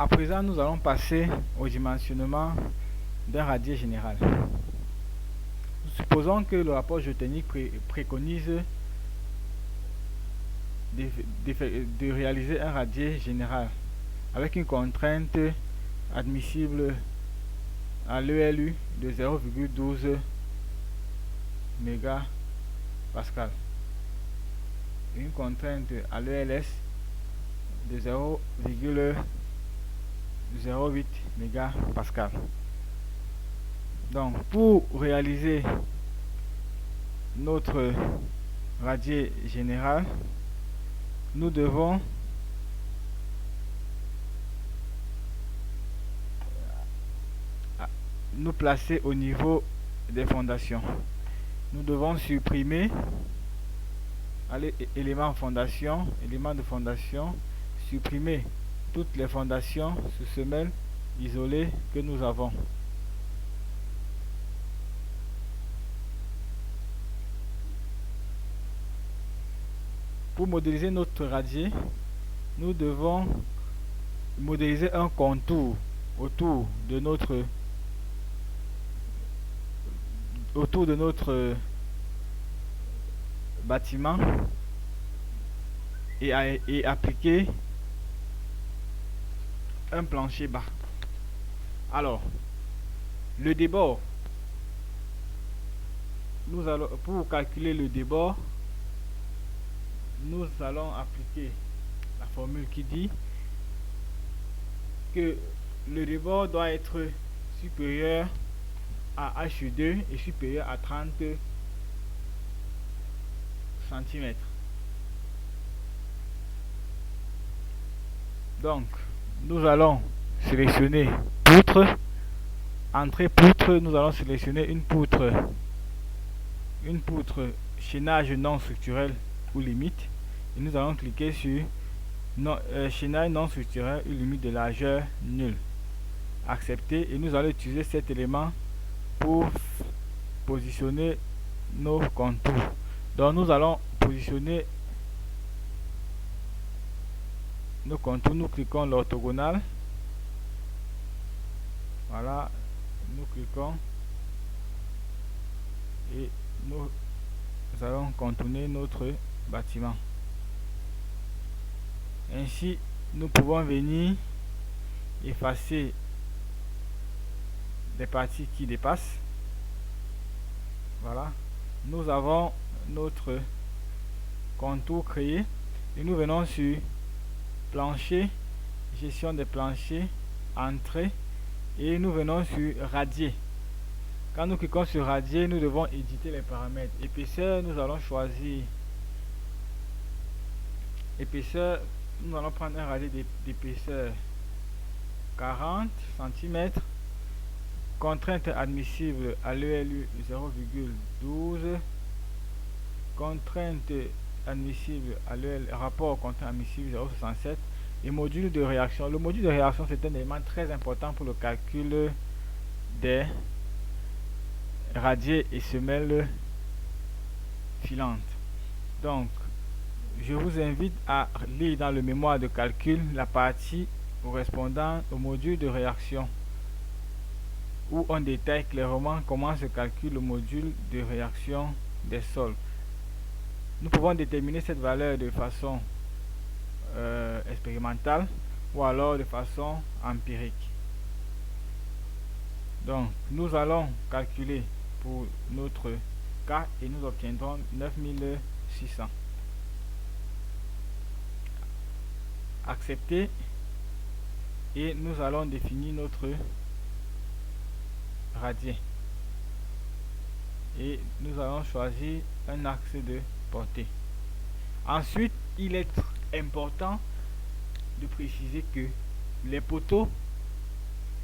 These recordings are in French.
À présent, nous allons passer au dimensionnement d'un radier général. Supposons que le rapport géotechnique préconise de réaliser un radier général avec une contrainte admissible à l'ELU de 0,12 mégapascal et une contrainte à l'ELS de 0,08 mégapascal. Donc, pour réaliser notre radier général, nous devons nous placer au niveau des fondations. Nous devons supprimer élément de fondation, supprimer toutes les fondations sous semelles isolées que nous avons. Pour modéliser notre radier, nous devons modéliser un contour autour de notre bâtiment et appliquer un plancher bas. Alors, le débord, pour calculer le débord, nous allons appliquer la formule qui dit que le débord doit être supérieur à H2 et supérieur à 30 cm. Donc, nous allons sélectionner poutre. Entrée poutre, nous allons sélectionner une poutre chaînage non structurel ou limite. Et nous allons cliquer sur chaînage non structurel ou limite de largeur nulle. Accepter, et nous allons utiliser cet élément pour positionner nos contours. Donc nous allons positionner nos contours, nous cliquons l'orthogonale. Voilà, nous cliquons et nous allons contourner notre bâtiment. Ainsi, nous pouvons venir effacer les parties qui dépassent. Voilà, nous avons notre contour créé et nous venons sur plancher, gestion des planchers, entrée, et nous venons sur radier. Quand nous cliquons sur radier, nous devons éditer les paramètres. Épaisseur, nous allons choisir épaisseur, nous allons prendre un radier d'épaisseur 40 cm. Contrainte admissible à l'ELU 0,12. Contrainte admissible à l'EL, rapport contrainte admissible 0,67. Et module de réaction. Le module de réaction, c'est un élément très important pour le calcul des radiers et semelles filantes. Donc, je vous invite à lire dans le mémoire de calcul la partie correspondant au module de réaction, où on détaille clairement comment se calcule le module de réaction des sols. Nous pouvons déterminer cette valeur de façon expérimentale ou alors de façon empirique. Donc, nous allons calculer pour notre cas et nous obtiendrons 9600. Accepter, et nous allons définir notre radier et nous allons choisir un axe de portée. Ensuite, il est important de préciser que les poteaux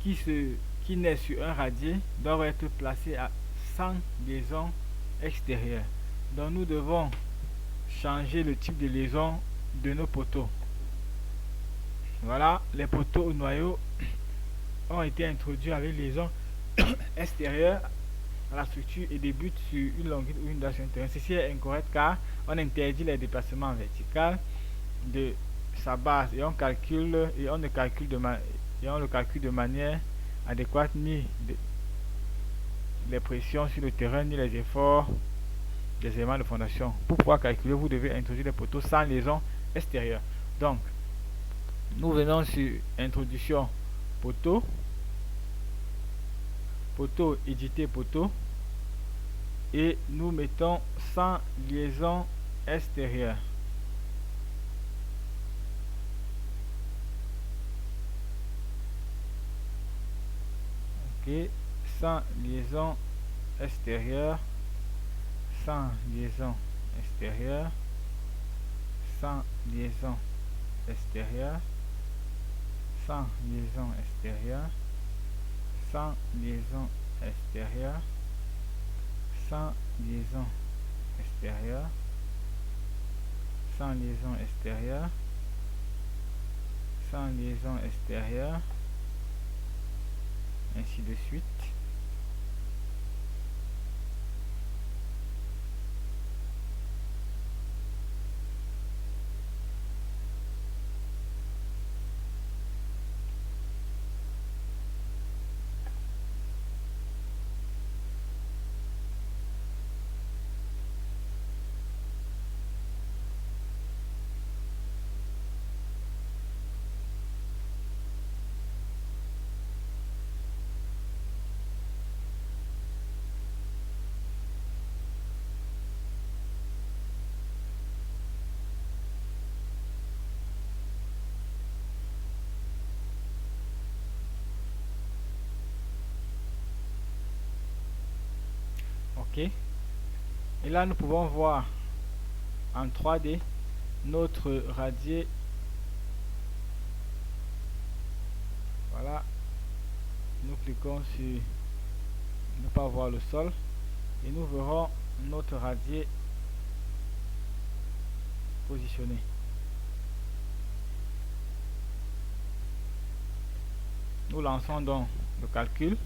qui naissent sur un radier doivent être placés à 100 liaisons extérieures. Donc nous devons changer le type de liaison de nos poteaux. Voilà, les poteaux au noyau ont été introduits avec liaison extérieure à la structure et débutent sur une longueur ou une date intérieure. Ceci est incorrect car on interdit les déplacements verticaux de sa base et on ne calcule et on le calcule de manière adéquate, ni les pressions sur le terrain, ni les efforts des éléments de fondation. Pour pouvoir calculer, vous devez introduire les poteaux sans liaison extérieure. Donc, nous venons sur introduction poteau, poteau, éditer poteau, et nous mettons sans liaison extérieure. Ok, sans liaison extérieure, sans liaison extérieure, sans liaison extérieure, sans liaison extérieure, sans liaison extérieure, sans liaison extérieure, sans liaison extérieure, sans liaison extérieure, ainsi de suite. Ok, et là nous pouvons voir en 3D notre radier. Voilà, nous cliquons sur ne pas voir le sol et nous verrons notre radier positionné. Nous lançons donc le calcul.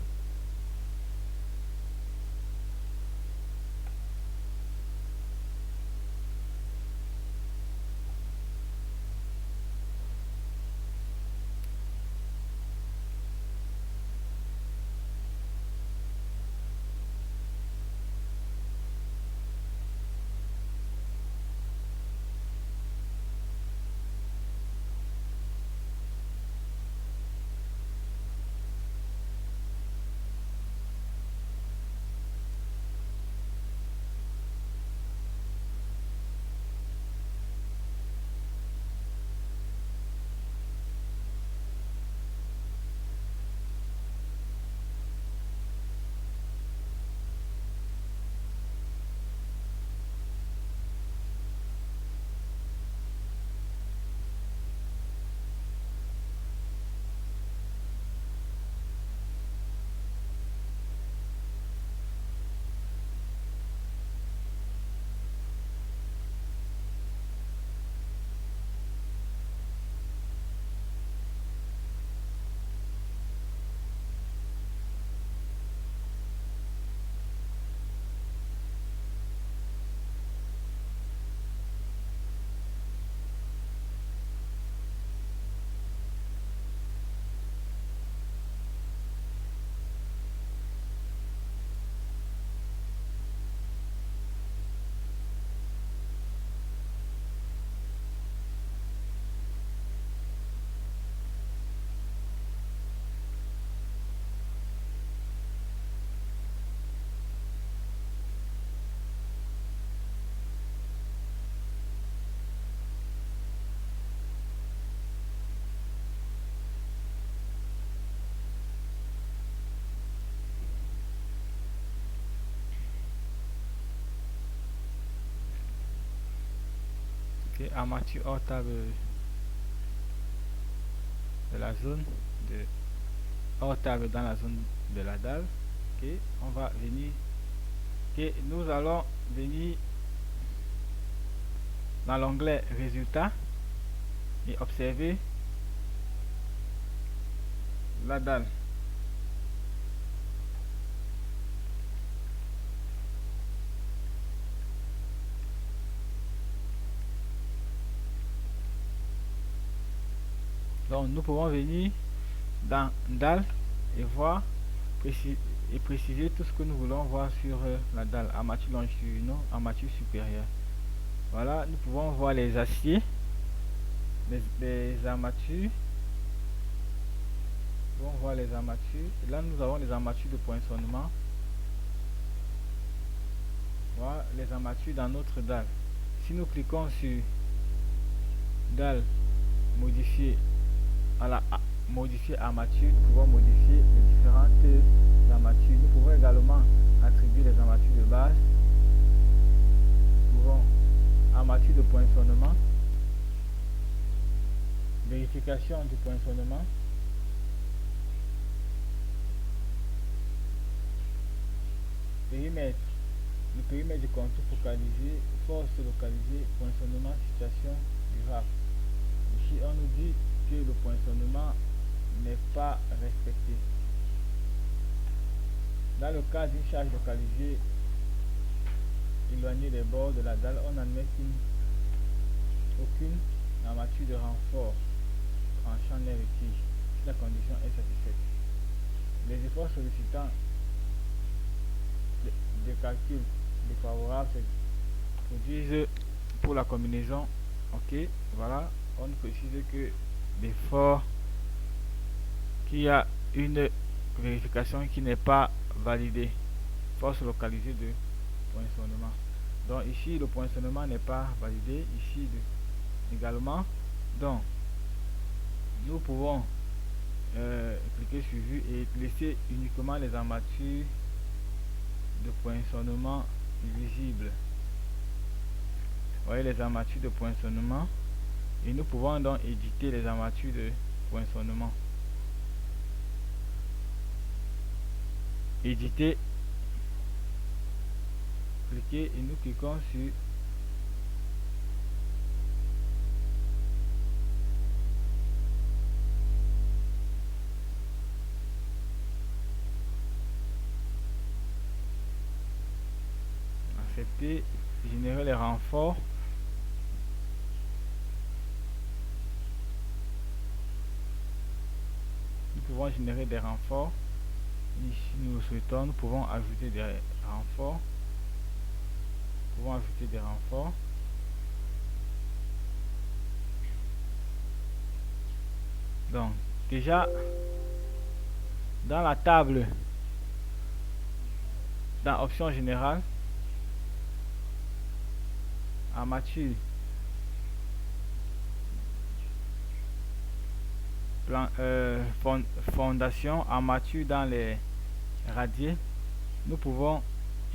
Ok, armature hors table de la zone de hors table dans la zone de la dalle. Ok, on va venir. Ok, nous allons venir dans l'onglet résultats et observer la dalle. Donc nous pouvons venir dans dalle et voir et préciser tout ce que nous voulons voir sur la dalle, armature longitudinale, armature supérieure. Voilà, nous pouvons voir les aciers, les armatures. Nous pouvons voir les armatures. Et là, nous avons les armatures de poinçonnement. Voilà les armatures dans notre dalle. Si nous cliquons sur dalle modifier modifier armature, nous pouvons modifier les différentes armatures. Nous pouvons également attribuer les armatures de base. Nous pouvons armature de poinçonnement, vérification du poinçonnement, périmètre, le périmètre du contour focalisé, force localisée, poinçonnement, situation durable. Ici on nous dit que le poinçonnement n'est pas respecté. Dans le cas d'une charge localisée éloignée des bords de la dalle, on n'admet aucune armature de renfort tranchant les retiges si la condition est satisfaite. Les efforts sollicitant des calculs défavorables se produisent pour la combinaison. Ok, voilà, on précise que l'effort qu'il y a une vérification qui n'est pas validée, force localisée de poinçonnement. Donc ici le poinçonnement n'est pas validé, ici également. Donc nous pouvons cliquer sur vue et laisser uniquement les armatures de poinçonnement visibles. Vous voyez les armatures de poinçonnement, et nous pouvons donc éditer les armatures de poinçonnement. Éditer, cliquez et nous cliquons sur accepter, générer les renforts. Nous pouvons générer des renforts. Ici nous le souhaitons, nous pouvons ajouter des renforts. Nous pouvons ajouter des renforts. Donc déjà dans la table, dans option générale, armature, fondation, armature dans les radiers, nous pouvons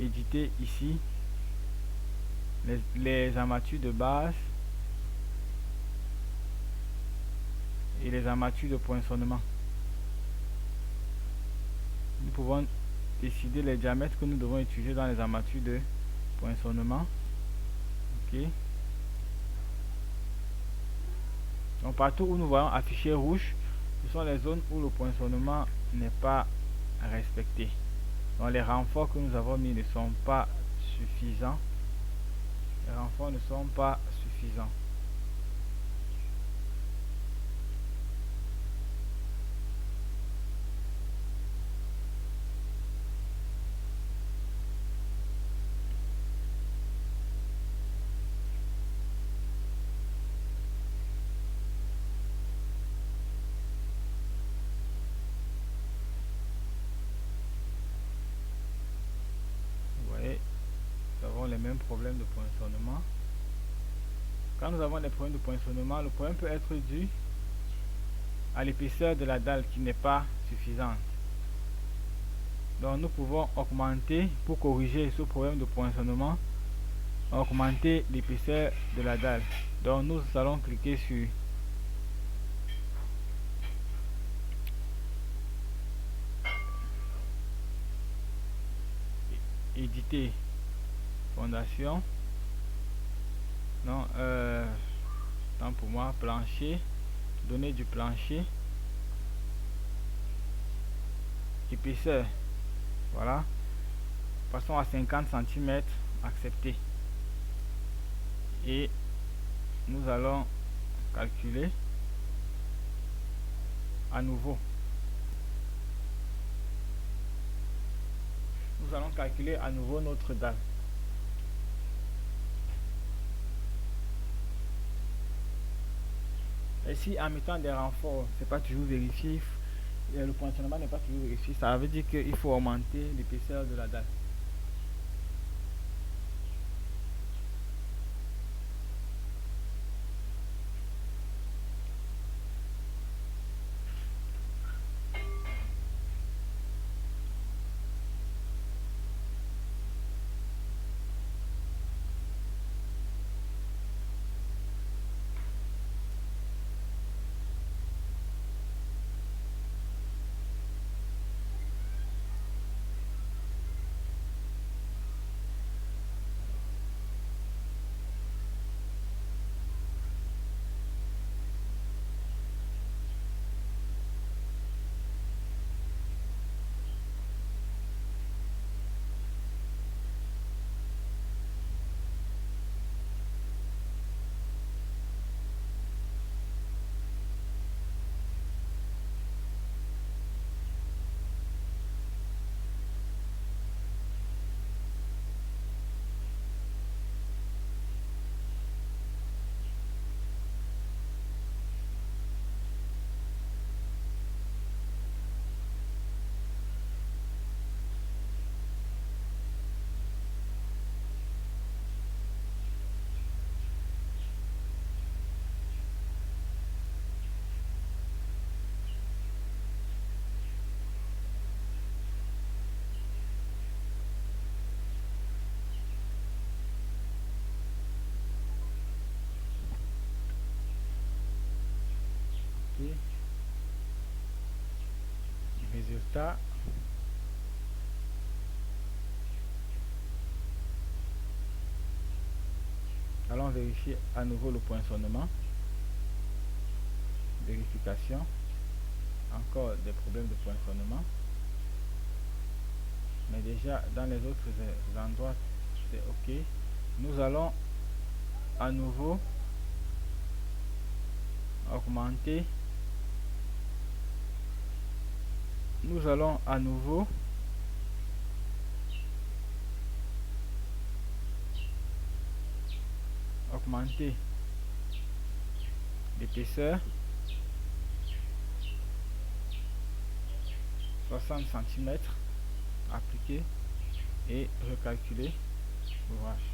éditer ici les armatures de base et les armatures de poinçonnement. Nous pouvons décider les diamètres que nous devons utiliser dans les armatures de poinçonnement. Ok. Donc partout où nous voyons affiché rouge, ce sont les zones où le poinçonnement n'est pas respecté. Donc les renforts que nous avons mis ne sont pas suffisants. Les renforts ne sont pas suffisants. Les mêmes problèmes de poinçonnement. Quand nous avons des problèmes de poinçonnement, le problème peut être dû à l'épaisseur de la dalle qui n'est pas suffisante. Donc nous pouvons augmenter, pour corriger ce problème de poinçonnement, augmenter l'épaisseur de la dalle. Donc nous allons cliquer sur éditer fondation, non, tant pour moi, plancher, donner du plancher, épaisseur, voilà, passons à 50 cm, accepter, et nous allons calculer à nouveau nous allons calculer à nouveau notre dalle. Et si en mettant des renforts, c'est pas toujours vérifié, le poinçonnement n'est pas toujours vérifié, ça veut dire qu'il faut augmenter l'épaisseur de la dalle. Okay. Résultat. Allons vérifier à nouveau le poinçonnement. Vérification. Encore des problèmes de poinçonnement. Mais déjà dans les autres endroits c'est ok. Nous allons à nouveau augmenter. Nous allons à nouveau augmenter l'épaisseur 60 cm, appliquer et recalculer l'ouvrage.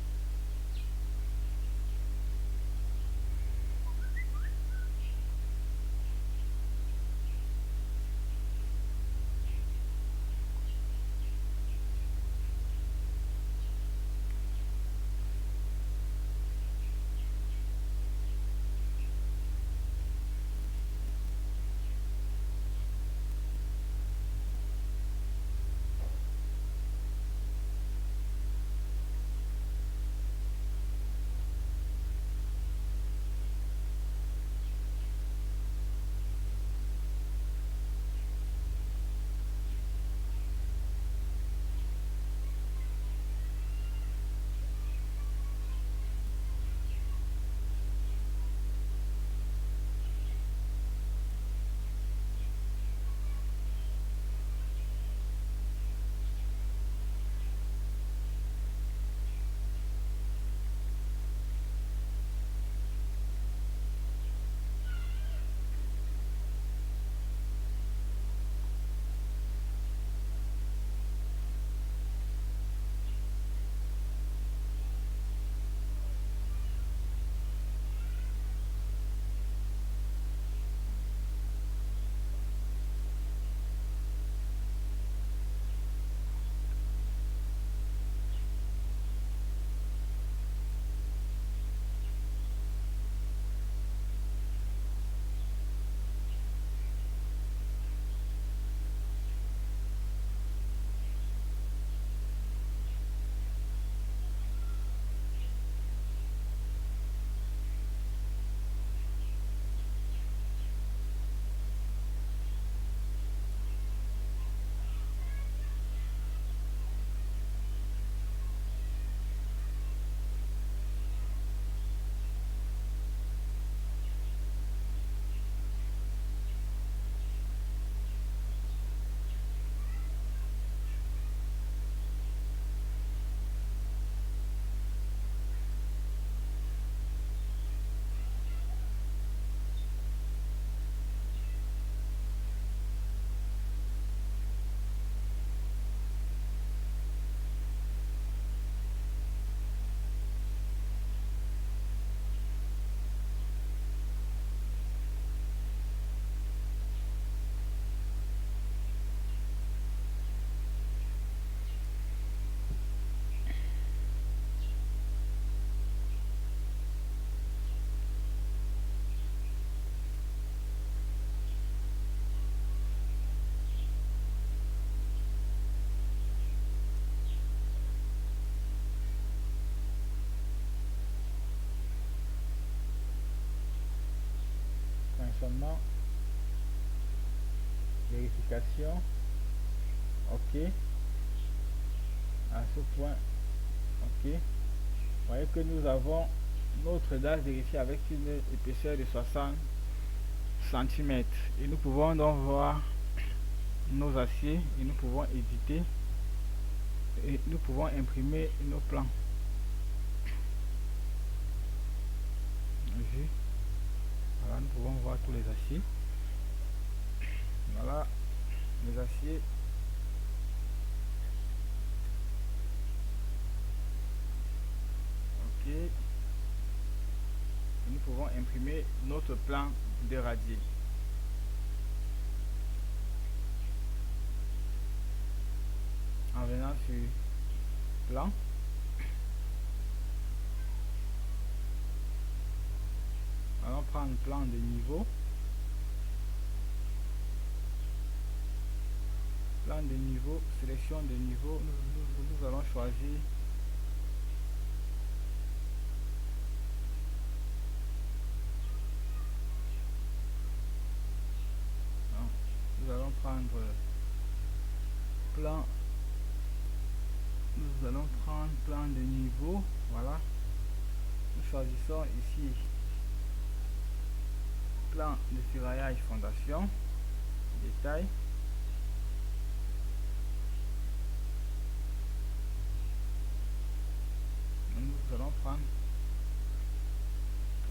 vérification. OK. À ce point, OK. Vous voyez que nous avons notre dalle vérifiée avec une épaisseur de 60 cm. Et nous pouvons donc voir nos aciers et nous pouvons éditer et nous pouvons imprimer nos plans. Voilà, nous pouvons voir tous les aciers. Voilà les aciers. OK. Et nous pouvons imprimer notre plan de radier. En venant sur plan, allons prendre plan de niveau. Plan de niveau, sélection de niveau, nous allons choisir non, nous allons prendre plan, nous allons prendre plan de niveau. Voilà, nous choisissons ici plan de ferraillage fondation, détail. Nous allons prendre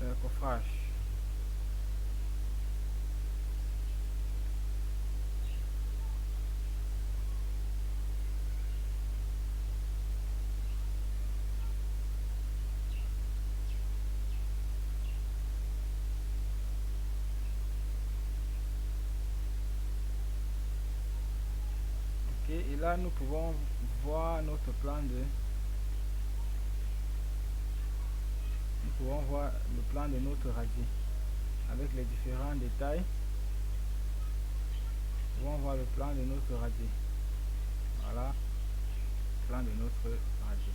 le coffrage. OK, et là nous pouvons voir notre plan de voir le plan de notre radier avec les différents détails. Nous pouvons voir le plan de notre radier. Voilà, plan de notre radier.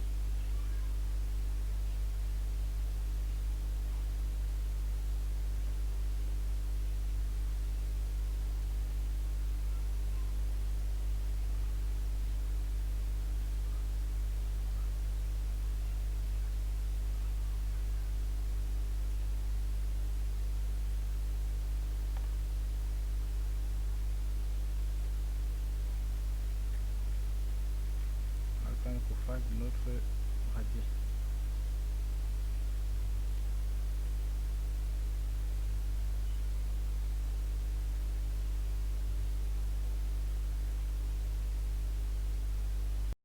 Le coffrage de notre radier.